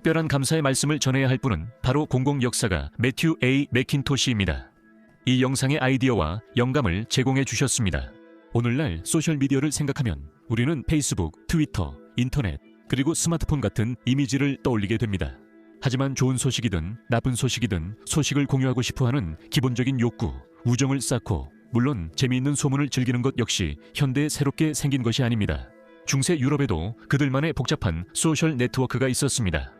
특별한 감사의 말씀을 전해야 할 분은 바로 공공역사가 매튜 A. 맥킨토시입니다. 이 영상의 아이디어와 영감을 제공해 주셨습니다. 오늘날 소셜미디어를 생각하면 우리는 페이스북, 트위터, 인터넷, 그리고 스마트폰 같은 이미지를 떠올리게 됩니다. 하지만 좋은 소식이든 나쁜 소식이든 소식을 공유하고 싶어하는 기본적인 욕구, 우정을 쌓고 물론 재미있는 소문을 즐기는 것 역시 현대에 새롭게 생긴 것이 아닙니다. 중세 유럽에도 그들만의 복잡한 소셜 네트워크가 있었습니다.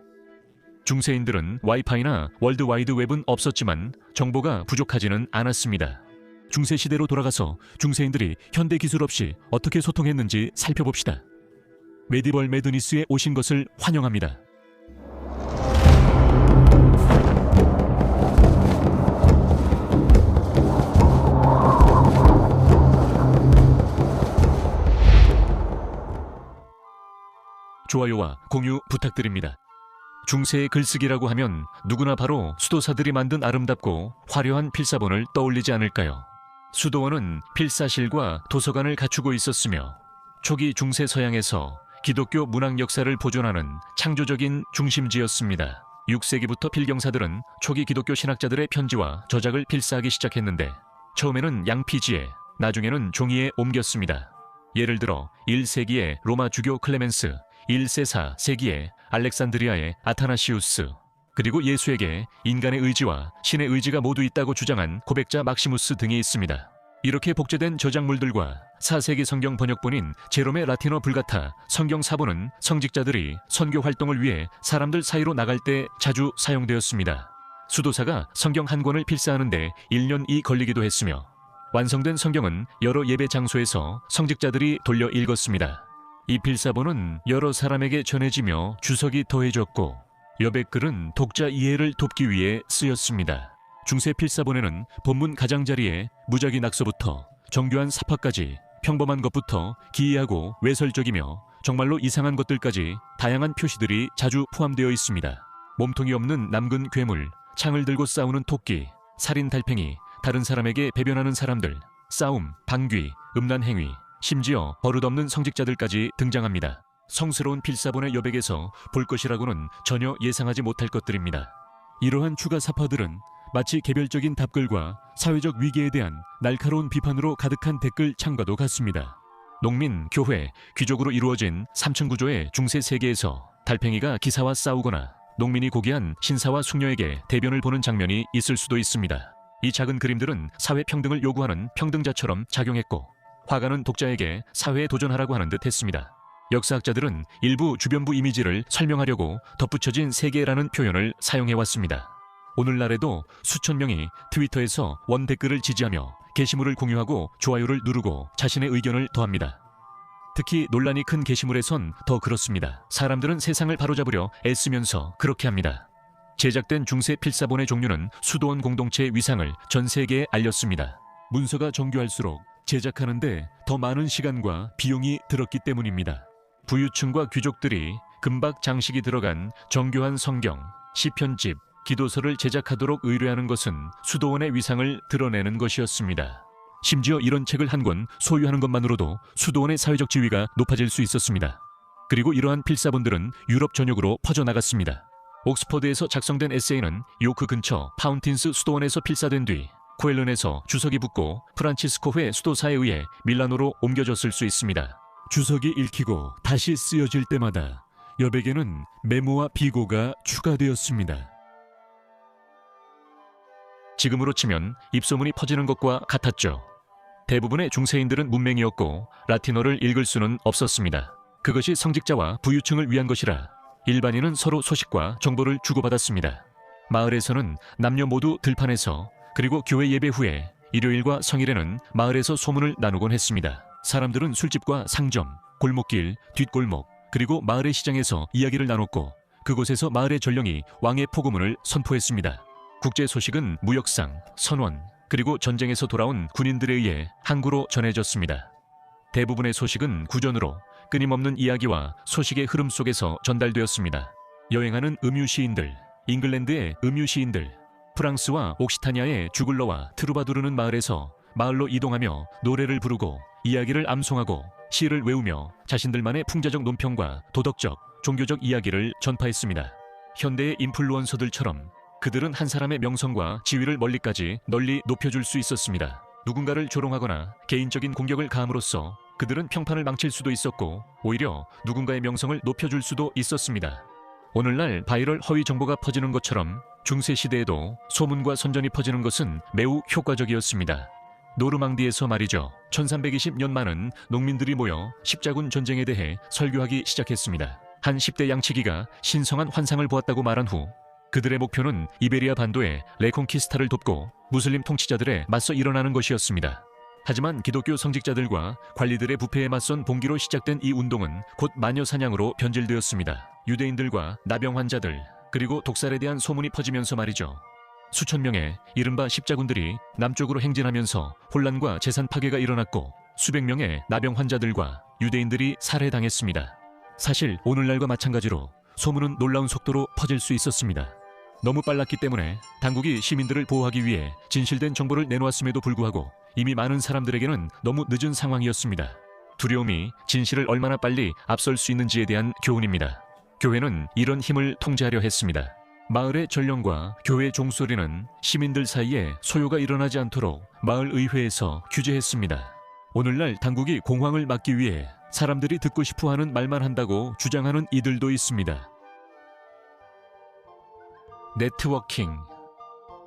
중세인들은 와이파이나 월드와이드웹은 없었지만 정보가 부족하지는 않았습니다. 중세시대로 돌아가서 중세인들이 현대 기술 없이 어떻게 소통했는지 살펴봅시다. 메디벌 매드니스에 오신 것을 환영합니다. 좋아요와 공유 부탁드립니다. 중세의 글쓰기라고 하면 누구나 바로 수도사들이 만든 아름답고 화려한 필사본을 떠올리지 않을까요? 수도원은 필사실과 도서관을 갖추고 있었으며 초기 중세 서양에서 기독교 문학 역사를 보존하는 창조적인 중심지였습니다. 6세기부터 필경사들은 초기 기독교 신학자들의 편지와 저작을 필사하기 시작했는데 처음에는 양피지에, 나중에는 종이에 옮겼습니다. 예를 들어 1세기에 로마 주교 클레멘스, 1세 4세기에 알렉산드리아의 아타나시우스, 그리고 예수에게 인간의 의지와 신의 의지가 모두 있다고 주장한 고백자 막시무스 등이 있습니다. 이렇게 복제된 저작물들과 4세기 성경 번역본인 제롬의 라틴어 불가타 성경 사본은 성직자들이 선교 활동을 위해 사람들 사이로 나갈 때 자주 사용되었습니다. 수도사가 성경 한 권을 필사하는데 1년이 걸리기도 했으며 완성된 성경은 여러 예배 장소에서 성직자들이 돌려 읽었습니다. 이 필사본은 여러 사람에게 전해지며 주석이 더해졌고 여백 글은 독자 이해를 돕기 위해 쓰였습니다. 중세 필사본에는 본문 가장자리에 무작위 낙서부터 정교한 사파까지 평범한 것부터 기이하고 외설적이며 정말로 이상한 것들까지 다양한 표시들이 자주 포함되어 있습니다. 몸통이 없는 남근 괴물, 창을 들고 싸우는 토끼, 살인 달팽이, 다른 사람에게 배변하는 사람들, 싸움, 방귀, 음란 행위, 심지어 버릇없는 성직자들까지 등장합니다. 성스러운 필사본의 여백에서 볼 것이라고는 전혀 예상하지 못할 것들입니다. 이러한 추가 사파들은 마치 개별적인 답글과 사회적 위기에 대한 날카로운 비판으로 가득한 댓글 창과도 같습니다. 농민, 교회, 귀족으로 이루어진 3층 구조의 중세 세계에서 달팽이가 기사와 싸우거나 농민이 고귀한 신사와 숙녀에게 대변을 보는 장면이 있을 수도 있습니다. 이 작은 그림들은 사회 평등을 요구하는 평등자처럼 작용했고 화가는 독자에게 사회에 도전하라고 하는 듯 했습니다. 역사학자들은 일부 주변부 이미지를 설명하려고 덧붙여진 세계라는 표현을 사용해왔습니다. 오늘날에도 수천 명이 트위터에서 원 댓글을 지지하며 게시물을 공유하고 좋아요를 누르고 자신의 의견을 더합니다. 특히 논란이 큰 게시물에선 더 그렇습니다. 사람들은 세상을 바로잡으려 애쓰면서 그렇게 합니다. 제작된 중세 필사본의 종류는 수도원 공동체의 위상을 전 세계에 알렸습니다. 문서가 정교할수록 제작하는데 더 많은 시간과 비용이 들었기 때문입니다. 부유층과 귀족들이 금박 장식이 들어간 정교한 성경, 시편집, 기도서를 제작하도록 의뢰하는 것은 수도원의 위상을 드러내는 것이었습니다. 심지어 이런 책을 한 권 소유하는 것만으로도 수도원의 사회적 지위가 높아질 수 있었습니다. 그리고 이러한 필사본들은 유럽 전역으로 퍼져나갔습니다. 옥스퍼드에서 작성된 에세이는 요크 근처 파운틴스 수도원에서 필사된 뒤 코엘른에서 주석이 붙고 프란치스코회 수도사에 의해 밀라노로 옮겨졌을 수 있습니다. 주석이 읽히고 다시 쓰여질 때마다 여백에는 메모와 비고가 추가되었습니다. 지금으로 치면 입소문이 퍼지는 것과 같았죠. 대부분의 중세인들은 문맹이었고 라틴어를 읽을 수는 없었습니다. 그것이 성직자와 부유층을 위한 것이라 일반인은 서로 소식과 정보를 주고받았습니다. 마을에서는 남녀 모두 들판에서 그리고 교회 예배 후에 일요일과 성일에는 마을에서 소문을 나누곤 했습니다. 사람들은 술집과 상점, 골목길, 뒷골목, 그리고 마을의 시장에서 이야기를 나눴고 그곳에서 마을의 전령이 왕의 포고문을 선포했습니다. 국제 소식은 무역상, 선원, 그리고 전쟁에서 돌아온 군인들에 의해 항구로 전해졌습니다. 대부분의 소식은 구전으로 끊임없는 이야기와 소식의 흐름 속에서 전달되었습니다. 여행하는 음유 시인들, 잉글랜드의 음유 시인들, 프랑스와 옥시타니아의 주글러와 트루바두르는 마을에서 마을로 이동하며 노래를 부르고 이야기를 암송하고 시를 외우며 자신들만의 풍자적 논평과 도덕적, 종교적 이야기를 전파했습니다. 현대의 인플루언서들처럼 그들은 한 사람의 명성과 지위를 멀리까지 널리 높여줄 수 있었습니다. 누군가를 조롱하거나 개인적인 공격을 가함으로써 그들은 평판을 망칠 수도 있었고 오히려 누군가의 명성을 높여줄 수도 있었습니다. 오늘날 바이럴 허위 정보가 퍼지는 것처럼 중세 시대에도 소문과 선전이 퍼지는 것은 매우 효과적이었습니다. 노르망디에서 말이죠. 1320년 많은 농민들이 모여 십자군 전쟁에 대해 설교하기 시작했습니다. 한 10대 양치기가 신성한 환상을 보았다고 말한 후 그들의 목표는 이베리아 반도의 레콘키스타를 돕고 무슬림 통치자들에 맞서 일어나는 것이었습니다. 하지만 기독교 성직자들과 관리들의 부패에 맞선 봉기로 시작된 이 운동은 곧 마녀 사냥으로 변질되었습니다. 유대인들과 나병 환자들 그리고 독살에 대한 소문이 퍼지면서 말이죠. 수천 명의 이른바 십자군들이 남쪽으로 행진하면서 혼란과 재산 파괴가 일어났고 수백 명의 나병 환자들과 유대인들이 살해당했습니다. 사실 오늘날과 마찬가지로 소문은 놀라운 속도로 퍼질 수 있었습니다. 너무 빨랐기 때문에 당국이 시민들을 보호하기 위해 진실된 정보를 내놓았음에도 불구하고 이미 많은 사람들에게는 너무 늦은 상황이었습니다. 두려움이 진실을 얼마나 빨리 앞설 수 있는지에 대한 교훈입니다. 교회는 이런 힘을 통제하려 했습니다. 마을의 전령과 교회 종소리는 시민들 사이에 소요가 일어나지 않도록 마을 의회에서 규제했습니다. 오늘날 당국이 공황을 막기 위해 사람들이 듣고 싶어하는 말만 한다고 주장하는 이들도 있습니다. 네트워킹.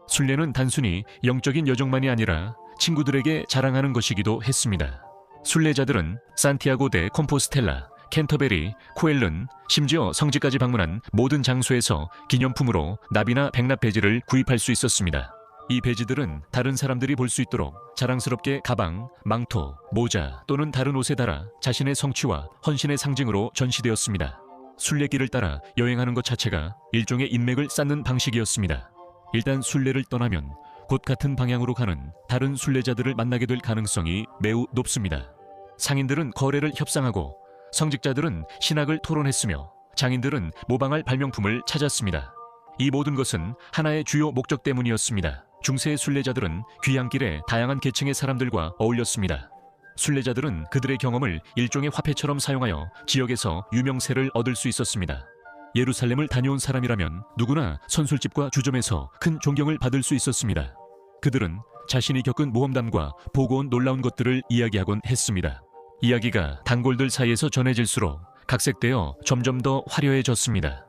순례는 단순히 영적인 여정만이 아니라 친구들에게 자랑하는 것이기도 했습니다. 순례자들은 산티아고 데 콤포스텔라, 캔터베리, 코엘른, 심지어 성지까지 방문한 모든 장소에서 기념품으로 납이나 백납 배지를 구입할 수 있었습니다. 이 배지들은 다른 사람들이 볼 수 있도록 자랑스럽게 가방, 망토, 모자 또는 다른 옷에 달아 자신의 성취와 헌신의 상징으로 전시되었습니다. 순례길을 따라 여행하는 것 자체가 일종의 인맥을 쌓는 방식이었습니다. 일단 순례를 떠나면 곧 같은 방향으로 가는 다른 순례자들을 만나게 될 가능성이 매우 높습니다. 상인들은 거래를 협상하고 성직자들은 신학을 토론했으며 장인들은 모방할 발명품을 찾았습니다. 이 모든 것은 하나의 주요 목적 때문이었습니다. 중세의 순례자들은 귀향길에 다양한 계층의 사람들과 어울렸습니다. 순례자들은 그들의 경험을 일종의 화폐처럼 사용하여 지역에서 유명세를 얻을 수 있었습니다. 예루살렘을 다녀온 사람이라면 누구나 선술집과 주점에서 큰 존경을 받을 수 있었습니다. 그들은 자신이 겪은 모험담과 보고 온 놀라운 것들을 이야기하곤 했습니다. 이야기가 단골들 사이에서 전해질수록 각색되어 점점 더 화려해졌습니다.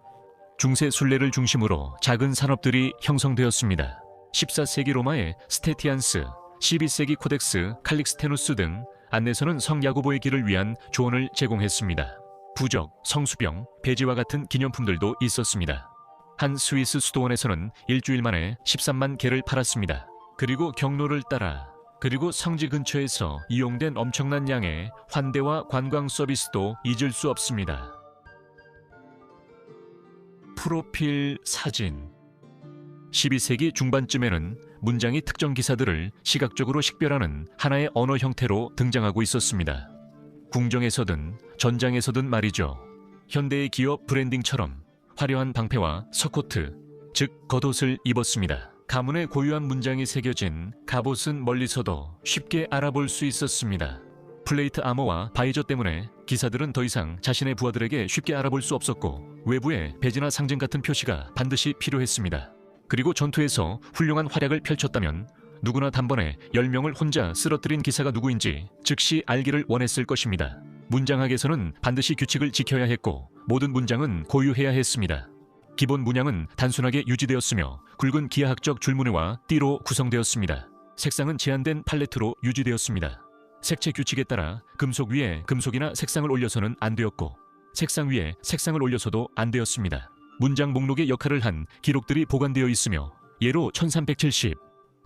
중세 순례를 중심으로 작은 산업들이 형성되었습니다. 14세기 로마의 스테티안스, 12세기 코덱스 칼릭스테누스 등 안내서는 성 야고보의 길을 위한 조언을 제공했습니다. 부적, 성수병, 배지와 같은 기념품들도 있었습니다. 한 스위스 수도원에서는 일주일 만에 13만 개를 팔았습니다. 그리고 경로를 따라 그리고 성지 근처에서 이용된 엄청난 양의 환대와 관광 서비스도 잊을 수 없습니다. 프로필 사진. 12세기 중반쯤에는 문장이 특정 기사들을 시각적으로 식별하는 하나의 언어 형태로 등장하고 있었습니다. 궁정에서든 전장에서든 말이죠. 현대의 기업 브랜딩처럼 화려한 방패와 서코트, 즉 겉옷을 입었습니다. 가문의 고유한 문장이 새겨진 갑옷은 멀리서도 쉽게 알아볼 수 있었습니다. 플레이트 아머와 바이저 때문에 기사들은 더 이상 자신의 부하들에게 쉽게 알아볼 수 없었고 외부에 배지나 상징 같은 표시가 반드시 필요했습니다. 그리고 전투에서 훌륭한 활약을 펼쳤다면 누구나 단번에 10명을 혼자 쓰러뜨린 기사가 누구인지 즉시 알기를 원했을 것입니다. 문장학에서는 반드시 규칙을 지켜야 했고 모든 문장은 고유해야 했습니다. 기본 문양은 단순하게 유지되었으며 굵은 기하학적 줄무늬와 띠로 구성되었습니다. 색상은 제한된 팔레트로 유지되었습니다. 색채 규칙에 따라 금속 위에 금속이나 색상을 올려서는 안 되었고 색상 위에 색상을 올려서도 안 되었습니다. 문장 목록의 역할을 한 기록들이 보관되어 있으며 예로 1370,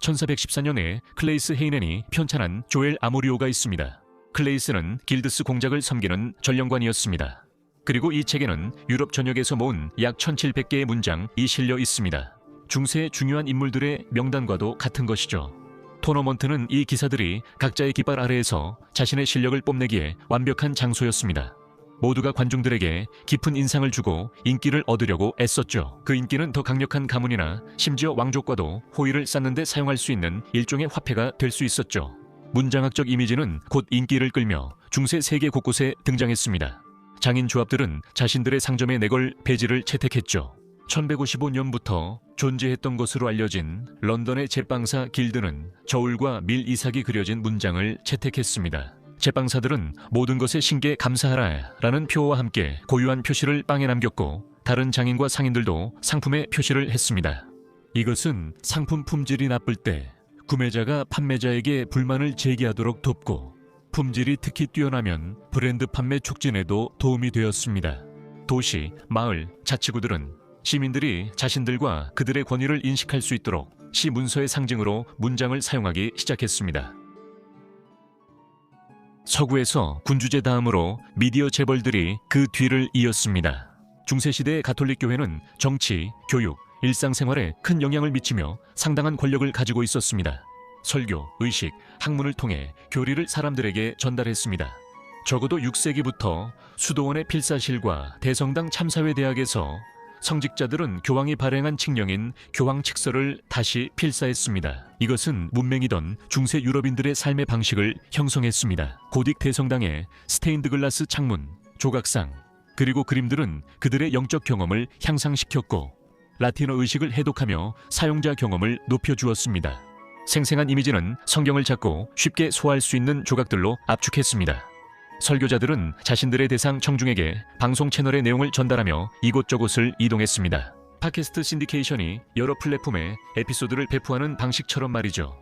1414년에 클레이스 헤이넨이 편찬한 조엘 아모리오가 있습니다. 클레이스는 길드스 공작을 섬기는 전령관이었습니다. 그리고 이 책에는 유럽 전역에서 모은 약 1700개의 문장이 실려 있습니다. 중세의 중요한 인물들의 명단과도 같은 것이죠. 토너먼트는 이 기사들이 각자의 깃발 아래에서 자신의 실력을 뽐내기에 완벽한 장소였습니다. 모두가 관중들에게 깊은 인상을 주고 인기를 얻으려고 애썼죠. 그 인기는 더 강력한 가문이나 심지어 왕족과도 호의를 쌓는 데 사용할 수 있는 일종의 화폐가 될 수 있었죠. 문장학적 이미지는 곧 인기를 끌며 중세 세계 곳곳에 등장했습니다. 장인 조합들은 자신들의 상점에 내걸 배지를 채택했죠. 1155년부터 존재했던 것으로 알려진 런던의 제빵사 길드는 저울과 밀 이삭이 그려진 문장을 채택했습니다. 제빵사들은 모든 것에 신께 감사하라 라는 표어와 함께 고유한 표시를 빵에 남겼고, 다른 장인과 상인들도 상품에 표시를 했습니다. 이것은 상품 품질이 나쁠 때 구매자가 판매자에게 불만을 제기하도록 돕고, 품질이 특히 뛰어나면 브랜드 판매 촉진에도 도움이 되었습니다. 도시, 마을, 자치구들은 시민들이 자신들과 그들의 권위를 인식할 수 있도록 시 문서의 상징으로 문장을 사용하기 시작했습니다. 서구에서 군주제 다음으로 미디어 재벌들이 그 뒤를 이었습니다. 중세시대의 가톨릭 교회는 정치, 교육, 일상생활에 큰 영향을 미치며 상당한 권력을 가지고 있었습니다. 설교, 의식, 학문을 통해 교리를 사람들에게 전달했습니다. 적어도 6세기부터 수도원의 필사실과 대성당 참사회 대학에서 성직자들은 교황이 발행한 칙령인 교황 칙서를 다시 필사했습니다. 이것은 문맹이던 중세 유럽인들의 삶의 방식을 형성했습니다. 고딕 대성당의 스테인드 글라스 창문, 조각상, 그리고 그림들은 그들의 영적 경험을 향상시켰고, 라틴어 의식을 해독하며 사용자 경험을 높여주었습니다. 생생한 이미지는 성경을 작고 쉽게 소화할 수 있는 조각들로 압축했습니다. 설교자들은 자신들의 대상 청중에게 방송 채널의 내용을 전달하며 이곳저곳을 이동했습니다. 팟캐스트 신디케이션이 여러 플랫폼에 에피소드를 배포하는 방식처럼 말이죠.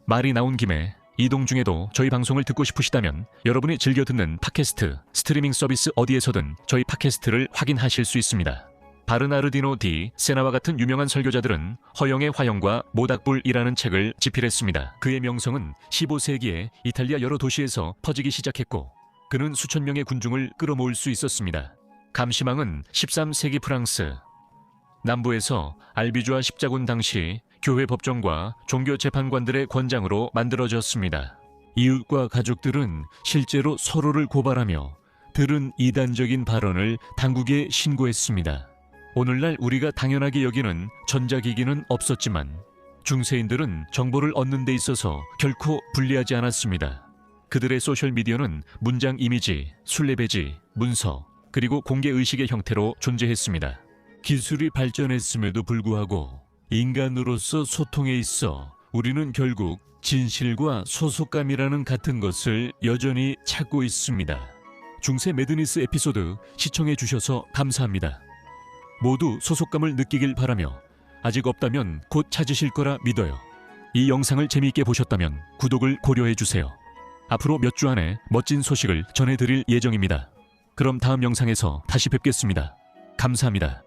말이 나온 김에 이동 중에도 저희 방송을 듣고 싶으시다면 여러분이 즐겨 듣는 팟캐스트, 스트리밍 서비스 어디에서든 저희 팟캐스트를 확인하실 수 있습니다. 바르나르디노 디 세나와 같은 유명한 설교자들은 허영의 화영과 모닥불이라는 책을 집필했습니다. 그의 명성은 15세기에 이탈리아 여러 도시에서 퍼지기 시작했고, 그는 수천 명의 군중을 끌어모을 수 있었습니다. 감시망은 13세기 프랑스 남부에서 알비주아 십자군 당시 교회 법정과 종교 재판관들의 권장으로 만들어졌습니다. 이웃과 가족들은 실제로 서로를 고발하며 들은 이단적인 발언을 당국에 신고했습니다. 오늘날 우리가 당연하게 여기는 전자기기는 없었지만 중세인들은 정보를 얻는 데 있어서 결코 불리하지 않았습니다. 그들의 소셜미디어는 문장 이미지, 순례배지, 문서, 그리고 공개의식의 형태로 존재했습니다. 기술이 발전했음에도 불구하고 인간으로서 소통에 있어 우리는 결국 진실과 소속감이라는 같은 것을 여전히 찾고 있습니다. 중세 매드니스 에피소드 시청해 주셔서 감사합니다. 모두 소속감을 느끼길 바라며 아직 없다면 곧 찾으실 거라 믿어요. 이 영상을 재미있게 보셨다면 구독을 고려해 주세요. 앞으로 몇 주 안에 멋진 소식을 전해드릴 예정입니다. 그럼 다음 영상에서 다시 뵙겠습니다. 감사합니다.